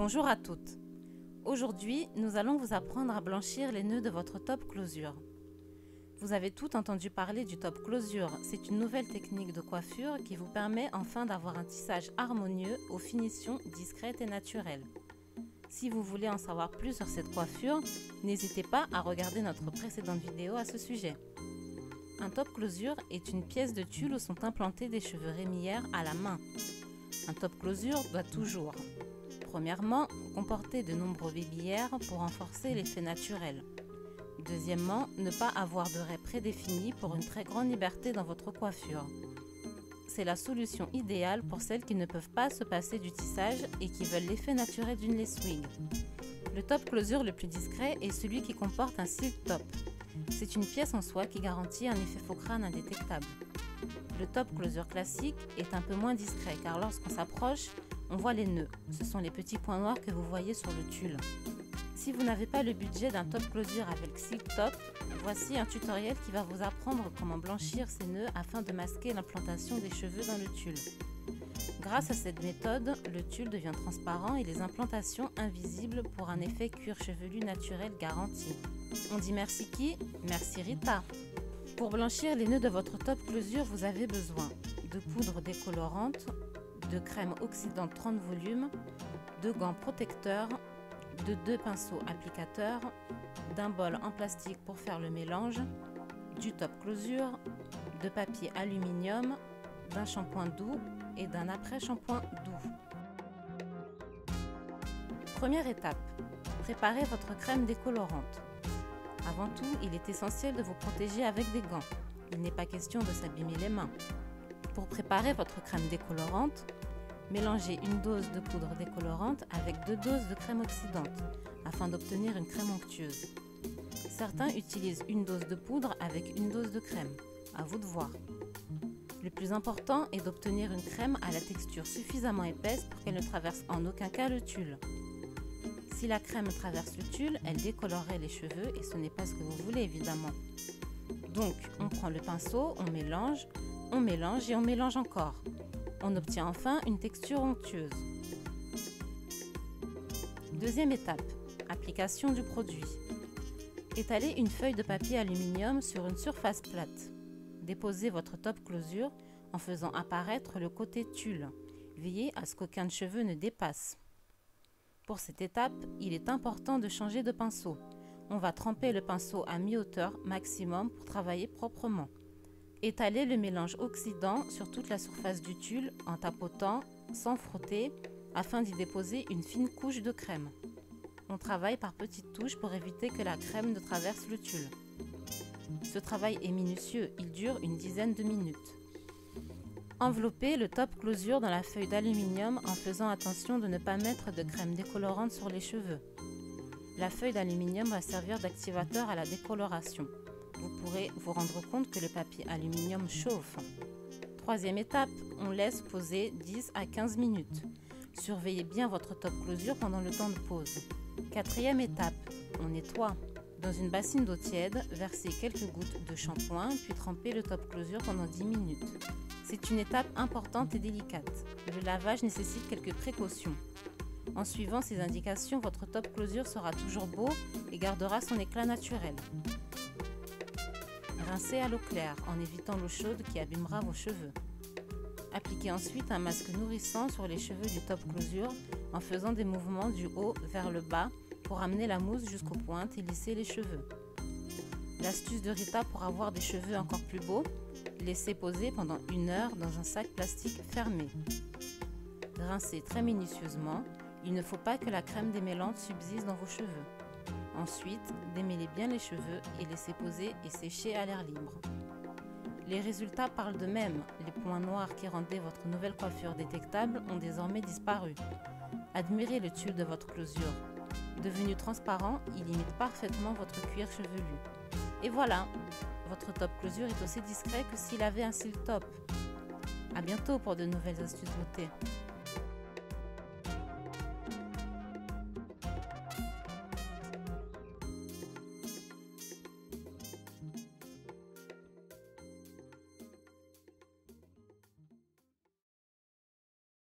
Bonjour à toutes. Aujourd'hui, nous allons vous apprendre à blanchir les nœuds de votre top closure. Vous avez tout entendu parler du top closure. C'est une nouvelle technique de coiffure qui vous permet enfin d'avoir un tissage harmonieux aux finitions discrètes et naturelles. Si vous voulez en savoir plus sur cette coiffure, n'hésitez pas à regarder notre précédente vidéo à ce sujet. Un top closure est une pièce de tulle où sont implantés des cheveux rémillaires à la main. Un top closure doit toujours, premièrement, comporter de nombreux baby hairs pour renforcer l'effet naturel. Deuxièmement, ne pas avoir de raies prédéfinies pour une très grande liberté dans votre coiffure. C'est la solution idéale pour celles qui ne peuvent pas se passer du tissage et qui veulent l'effet naturel d'une lace wig. Le top closure le plus discret est celui qui comporte un silk top. C'est une pièce en soie qui garantit un effet faux crâne indétectable. Le top closure classique est un peu moins discret car lorsqu'on s'approche, on voit les nœuds. Ce sont les petits points noirs que vous voyez sur le tulle. Si vous n'avez pas le budget d'un top closure avec silk top, voici un tutoriel qui va vous apprendre comment blanchir ces nœuds afin de masquer l'implantation des cheveux dans le tulle. Grâce à cette méthode, le tulle devient transparent et les implantations invisibles pour un effet cuir chevelu naturel garanti. On dit merci qui? Merci Rita. Pour blanchir les nœuds de votre top closure, vous avez besoin de poudre décolorante, de crème oxydante 30 volumes, de gants protecteurs, de 2 pinceaux applicateurs, d'un bol en plastique pour faire le mélange, du top closure, de papier aluminium, d'un shampoing doux et d'un après-shampoing doux. Première étape, préparez votre crème décolorante. Avant tout, il est essentiel de vous protéger avec des gants. Il n'est pas question de s'abîmer les mains. Pour préparer votre crème décolorante, mélangez une dose de poudre décolorante avec 2 doses de crème oxydante afin d'obtenir une crème onctueuse. Certains utilisent une dose de poudre avec une dose de crème. À vous de voir. Le plus important est d'obtenir une crème à la texture suffisamment épaisse pour qu'elle ne traverse en aucun cas le tulle. Si la crème traverse le tulle, elle décolorerait les cheveux et ce n'est pas ce que vous voulez évidemment. Donc, on prend le pinceau, on mélange et on mélange encore. On obtient enfin une texture onctueuse. Deuxième étape, application du produit. Étalez une feuille de papier aluminium sur une surface plate. Déposez votre top closure en faisant apparaître le côté tulle. Veillez à ce qu'aucun cheveu ne dépasse. Pour cette étape, il est important de changer de pinceau. On va tremper le pinceau à mi-hauteur maximum pour travailler proprement. Étalez le mélange oxydant sur toute la surface du tulle en tapotant, sans frotter, afin d'y déposer une fine couche de crème. On travaille par petites touches pour éviter que la crème ne traverse le tulle. Ce travail est minutieux, il dure une dizaine de minutes. Enveloppez le top closure dans la feuille d'aluminium en faisant attention de ne pas mettre de crème décolorante sur les cheveux. La feuille d'aluminium va servir d'activateur à la décoloration. Vous pourrez vous rendre compte que le papier aluminium chauffe. Troisième étape, on laisse poser 10 à 15 minutes. Surveillez bien votre top closure pendant le temps de pause. Quatrième étape, on nettoie. Dans une bassine d'eau tiède, versez quelques gouttes de shampoing puis trempez le top closure pendant 10 minutes. C'est une étape importante et délicate. Le lavage nécessite quelques précautions. En suivant ces indications, votre top closure sera toujours beau et gardera son éclat naturel. Rincez à l'eau claire en évitant l'eau chaude qui abîmera vos cheveux. Appliquez ensuite un masque nourrissant sur les cheveux du top closure en faisant des mouvements du haut vers le bas pour amener la mousse jusqu'aux pointes et lisser les cheveux. L'astuce de Rita pour avoir des cheveux encore plus beaux, laissez poser pendant 1 heure dans un sac plastique fermé. Rincez très minutieusement, il ne faut pas que la crème démêlante subsiste dans vos cheveux. Ensuite, démêlez bien les cheveux et laissez poser et sécher à l'air libre. Les résultats parlent d'eux-mêmes. Les points noirs qui rendaient votre nouvelle coiffure détectable ont désormais disparu. Admirez le tulle de votre closure. Devenu transparent, il imite parfaitement votre cuir chevelu. Et voilà, votre top closure est aussi discret que s'il avait un silk top. A bientôt pour de nouvelles astuces beauté.